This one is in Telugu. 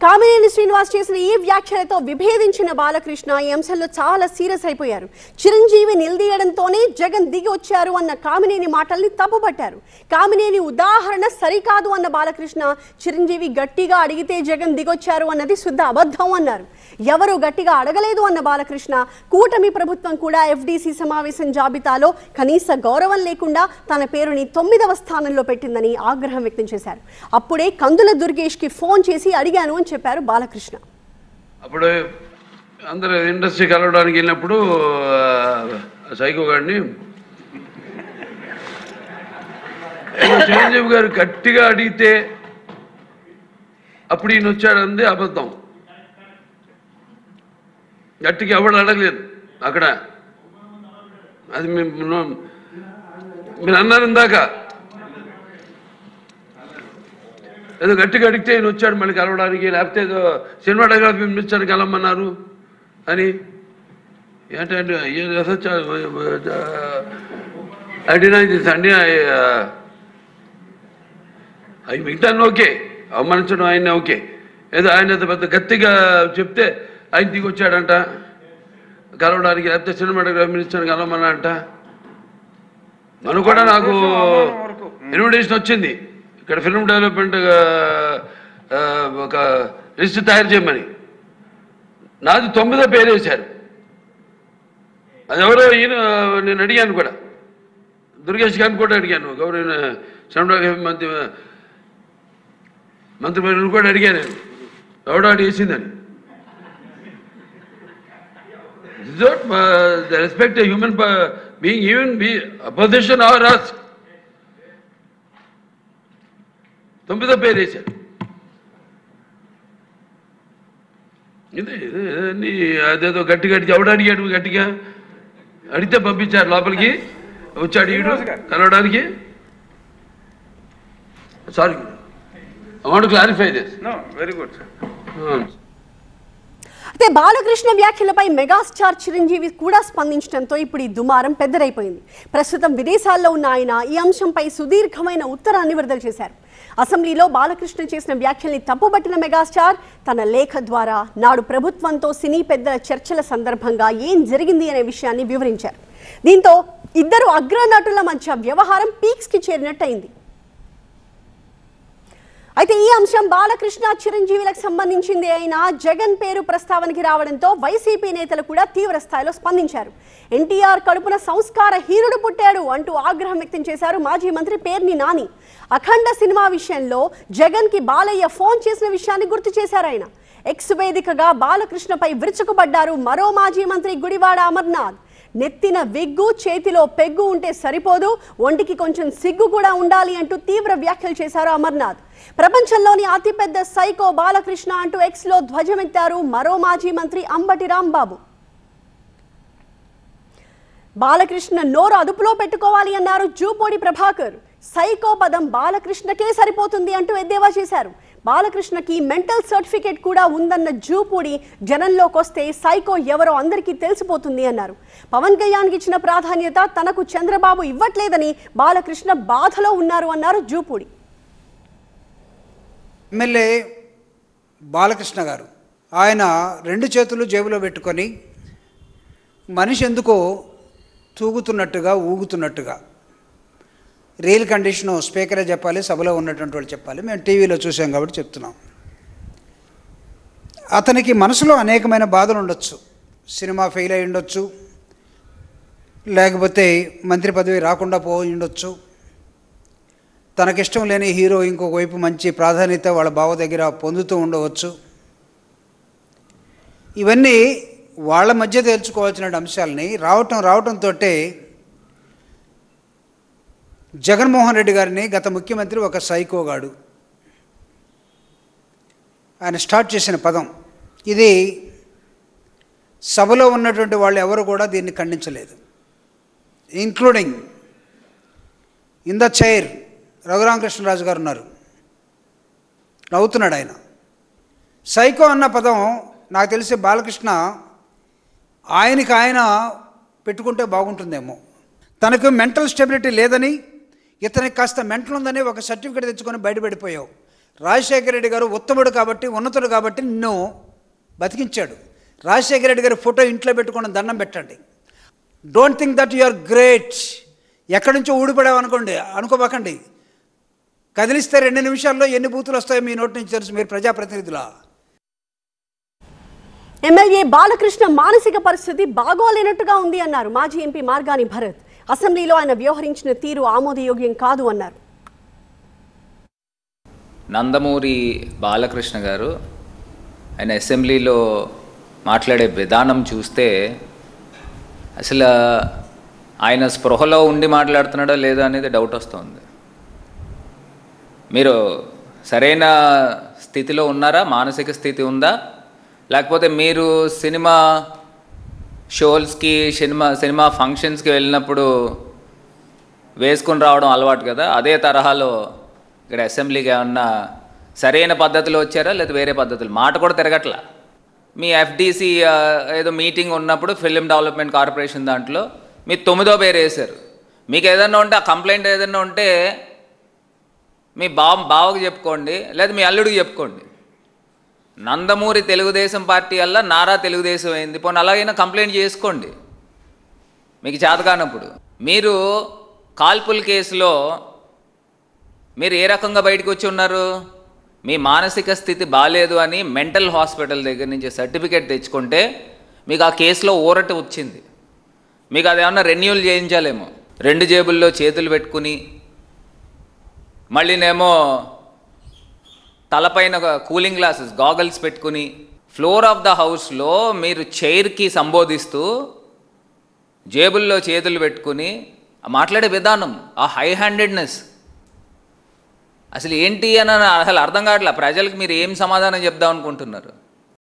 కామినేని శ్రీనివాస్ చేసిన ఈ వ్యాఖ్యలతో విభేదించిన బాలకృష్ణ ఈ అంశంలో చాలా సీరియస్ అయిపోయారు. చిరంజీవి నిలదీయడంతోనే జగన్ దిగి వచ్చారు అన్న కామినేని మాటల్ని తప్పుపట్టారు. కామినేని ఉదాహరణ సరికాదు అన్న బాలకృష్ణ చిరంజీవి గట్టిగా అడిగితే జగన్ దిగొచ్చారు అన్నది శుద్ధ అబద్ధం అన్నారు. ఎవరు గట్టిగా అడగలేదు అన్న బాలకృష్ణ కూటమి ప్రభుత్వం కూడా ఎఫ్డీసీ సమావేశం జాబితాలో కనీస గౌరవం లేకుండా తన పేరుని 9వ స్థానంలో పెట్టిందని ఆగ్రహం వ్యక్తం చేశారు. అప్పుడే కందుల దుర్గేష్ కి ఫోన్ చేసి అడిగాను అని చెప్పారు బాలకృష్ణ. అప్పుడు అందరూ ఇండస్ట్రీ కలవడానికి వెళ్ళినప్పుడు సైకో గారిని చిరంజీవి గారు గట్టిగా అడిగితే అప్పుడు ఈయన వచ్చాడంది అబద్ధం. గట్టిగా ఎవడు అడగలేదు అక్కడ. అది మీరు అన్నారు ఇందాక, ఏదో గట్టిగా అడిగితే ఈయన వచ్చాడు మళ్ళీ కలవడానికి, లేకపోతే ఏదో సినిమాటోగ్రఫీ మినిస్టర్ కలవమన్నారు అని. ఏంటంటే అడిగినా అండి అవి మిగతాను ఓకే, అవమానించడం ఆయన ఓకే. ఏదో ఆయన పెద్ద గట్టిగా చెప్తే ఆయన దిగి వచ్చాడంట కలవడానికి, లేకపోతే సినిమాటోగ్రఫీ మినిస్టర్ కలవమన్నా అంట. మనం కూడా నాకు ఇన్విటేషన్ వచ్చింది ఇక్కడ ఫిల్మ్ డెవలప్మెంట్ ఒక లిస్ట్ తయారు చేయమని. నాది 9వ పేరు వేశారు. అది ఎవరో ఈయన నేను అడిగాను కూడా, దుర్గేష్ గారిని కూడా అడిగాను, గౌరవ సినిమాటోగ్రఫీ మంత్రి కూడా అడిగాను, ఎవడో అడిగేసిందని. The respect a human being, even be opposition or us. 9వ పేరు వేశారు. ఇది అదేదో గట్టిగా ఎవడు అడిగాడు, గట్టిగా అడిగితే పంపించారు లోపలికి, వచ్చాడు ఈడు కలవడానికి. Sorry, I want to clarify this. No, very good, sir. అయితే బాలకృష్ణ వ్యాఖ్యలపై మెగాస్టార్ చిరంజీవి కూడా స్పందించడంతో ఇప్పుడు ఈ దుమారం పెద్దదైపోయింది. ప్రస్తుతం విదేశాల్లో ఉన్న ఆయన ఈ అంశంపై సుదీర్ఘమైన ఉత్తరాన్ని విడుదల చేశారు. అసెంబ్లీలో బాలకృష్ణ చేసిన వ్యాఖ్యల్ని తప్పుపట్టిన మెగాస్టార్ తన లేఖ ద్వారా నాడు ప్రభుత్వంతో సినీ పెద్దల చర్చల సందర్భంగా ఏం జరిగింది అనే విషయాన్ని వివరించారు. దీంతో ఇద్దరు అగ్రనటుల మధ్య వ్యవహారం పీక్స్ కి చేరినట్టయింది. అయితే ఈ అంశం బాలకృష్ణ చిరంజీవులకు సంబంధించింది అయినా జగన్ పేరు ప్రస్తావనకి రావడంతో వైసీపీ నేతలు కూడా తీవ్ర స్థాయిలో స్పందించారు. ఎన్టీఆర్ కడుపున సంస్కార హీరుడు పుట్టాడు అంటూ ఆగ్రహం వ్యక్తం చేశారు మాజీ మంత్రి పేర్ని నాని. అఖండ సినిమా విషయంలో జగన్ కి బాలయ్య ఫోన్ చేసిన విషయాన్ని గుర్తు చేశారు ఆయన. ఎక్స్ వేదికగా బాలకృష్ణపై విరుచుకుపడ్డారు మరో మాజీ మంత్రి గుడివాడ అమర్నాథ్. నెత్తిన విగ్గు చేతిలో పెగ్గు ఉంటే సరిపోదు, ఒంటికి కొంచెం సిగ్గు కూడా ఉండాలి అంటూ తీవ్ర వ్యాఖ్యలు చేశారు అమర్నాథ్. ప్రపంచంలోని అతిపెద్ద సైకో బాలకృష్ణ అంటూ ఎక్స్ లో ధ్వజమెత్తారు మరో మాజీ మంత్రి అంబటి రాంబాబు. బాలకృష్ణ నోరు అదుపులో పెట్టుకోవాలి అన్నారు జూపూడి ప్రభాకర్. సైకో పదం బాలకృష్ణకే సరిపోతుంది అంటూ ఎద్దేవా చేశారు. బాలకృష్ణకి మెంటల్ సర్టిఫికేట్ కూడా ఉందన్న జూపూడి జనంలోకి వస్తే సైకో ఎవరో అందరికీ తెలిసిపోతుంది అన్నారు. పవన్ కళ్యాణ్కి ఇచ్చిన ప్రాధాన్యత తనకు చంద్రబాబు ఇవ్వట్లేదని బాలకృష్ణ బాధలో ఉన్నారు అన్నారు జూపూడి. ఎమ్మెల్యే బాలకృష్ణ గారు ఆయన 2 చేతులు జేబులో పెట్టుకొని మనిషి ఎందుకో తూగుతున్నట్టుగా ఊగుతున్నట్టుగా, రియల్ కండిషను స్పీకరే చెప్పాలి, సభలో ఉన్నటువంటి వాళ్ళు చెప్పాలి, మేము టీవీలో చూసాం కాబట్టి చెప్తున్నాం. అతనికి మనసులో అనేకమైన బాధలు ఉండొచ్చు. సినిమా ఫెయిల్ అయి ఉండొచ్చు, లేకపోతే మంత్రి పదవి రాకుండా పోయి ఉండొచ్చు, తనకిష్టం లేని హీరో ఇంకొక వైపు మంచి ప్రాధాన్యత వాళ్ళ బావ దగ్గర పొందుతూ ఉండవచ్చు. ఇవన్నీ వాళ్ళ మధ్య తేల్చుకోవాల్సిన అంశాలని రావటంతో జగన్మోహన్ రెడ్డి గారిని గత ముఖ్యమంత్రి ఒక సైకోగాడు ఆయన స్టార్ట్ చేసిన పదం ఇది. సభలో ఉన్నటువంటి వాళ్ళు ఎవరు కూడా దీన్ని ఖండించలేదు, including in the chair Raghuramakrishnaraju గారు ఉన్నారు, నవ్వుతున్నాడు ఆయన. సైకో అన్న పదం నాకు తెలిసి బాలకృష్ణ ఆయనకి ఆయన పెట్టుకుంటే బాగుంటుందేమో. తనకు మెంటల్ స్టెబిలిటీ లేదని, ఇతనికి కాస్త మెంటల్ ఉందని ఒక సర్టిఫికేట్ తెచ్చుకొని బయటపడిపోయావు. రాజశేఖర రెడ్డి గారు ఉత్తముడు కాబట్టి, ఉన్నతుడు కాబట్టి నిన్ను బతికించాడు. రాజశేఖర రెడ్డి గారి ఫోటో ఇంట్లో పెట్టుకుని దండం పెట్టండి. Don't think that you are great. ఎక్కడి నుంచో ఊడిపడామనుకోండి, అనుకోబాకండి. కదిలిస్తే 2 నిమిషాల్లో ఎన్ని బూతులు వస్తాయో మీ నోటి నుంచి తెలుసు. మీరు ప్రజాప్రతినిధులా? ఎమ్మెల్యే బాలకృష్ణ మానసిక పరిస్థితి బాగోలేనట్టుగా ఉంది అన్నారు మాజీ ఎంపీ మార్గాని భరత్. అసెంబ్లీలో ఆయన వ్యవహరించిన తీరు ఆమోదయోగ్యం కాదు అన్నారు. నందమూరి బాలకృష్ణ గారు ఆయన అసెంబ్లీలో మాట్లాడే విధానం చూస్తే అసలు ఆయన స్పృహలో ఉండి మాట్లాడుతున్నాడో లేదా అనేది డౌట్ వస్తుంది. మీరు సరైన స్థితిలో ఉన్నారా? మానసిక స్థితి ఉందా? లేకపోతే మీరు సినిమా షోల్స్కి, సినిమా ఫంక్షన్స్కి వెళ్ళినప్పుడు వేసుకొని రావడం అలవాటు కదా, అదే తరహాలో ఇక్కడ అసెంబ్లీకి ఏమన్నా సరైన పద్ధతిలో వచ్చారా లేదా వేరే పద్ధతులు? మాట కూడా తిరగట్లా. మీ ఎఫ్డీసీ ఏదో మీటింగ్ ఉన్నప్పుడు ఫిలిం డెవలప్మెంట్ కార్పొరేషన్ దాంట్లో మీ 9వ పేరు వేశారు. మీకు ఏదన్నా ఉంటే, ఆ కంప్లైంట్ ఏదన్నా ఉంటే మీ బావకు చెప్పుకోండి, లేదా మీ అల్లుడికి చెప్పుకోండి. నందమూరి తెలుగుదేశం పార్టీ వల్ల నారా తెలుగుదేశం అయింది, పోనీ అలాగైనా కంప్లైంట్ చేసుకోండి మీకు చేత కానప్పుడు. మీరు కాల్పుల కేసులో మీరు ఏ రకంగా బయటకు వచ్చి ఉన్నారు? మీ మానసిక స్థితి బాగాలేదు అని మెంటల్ హాస్పిటల్ దగ్గర నుంచి సర్టిఫికేట్ తెచ్చుకుంటే మీకు ఆ కేసులో ఊరట వచ్చింది. మీకు అదేమన్నా రెన్యూల్ చేయించాలేమో. 2 జేబుల్లో చేతులు పెట్టుకుని, మళ్ళీనేమో తలపైన కూలింగ్ గ్లాసెస్ గాగల్స్ పెట్టుకుని ఫ్లోర్ ఆఫ్ ద హౌస్లో మీరు చైర్కి సంబోధిస్తూ జేబుల్లో చేతులు పెట్టుకుని మాట్లాడే విధానం, ఆ హై హ్యాండెడ్నెస్ అసలు ఏంటి అని అసలు అర్థం కావట్లే. ప్రజలకు మీరు ఏం సమాధానం చెప్దాం అనుకుంటున్నారు?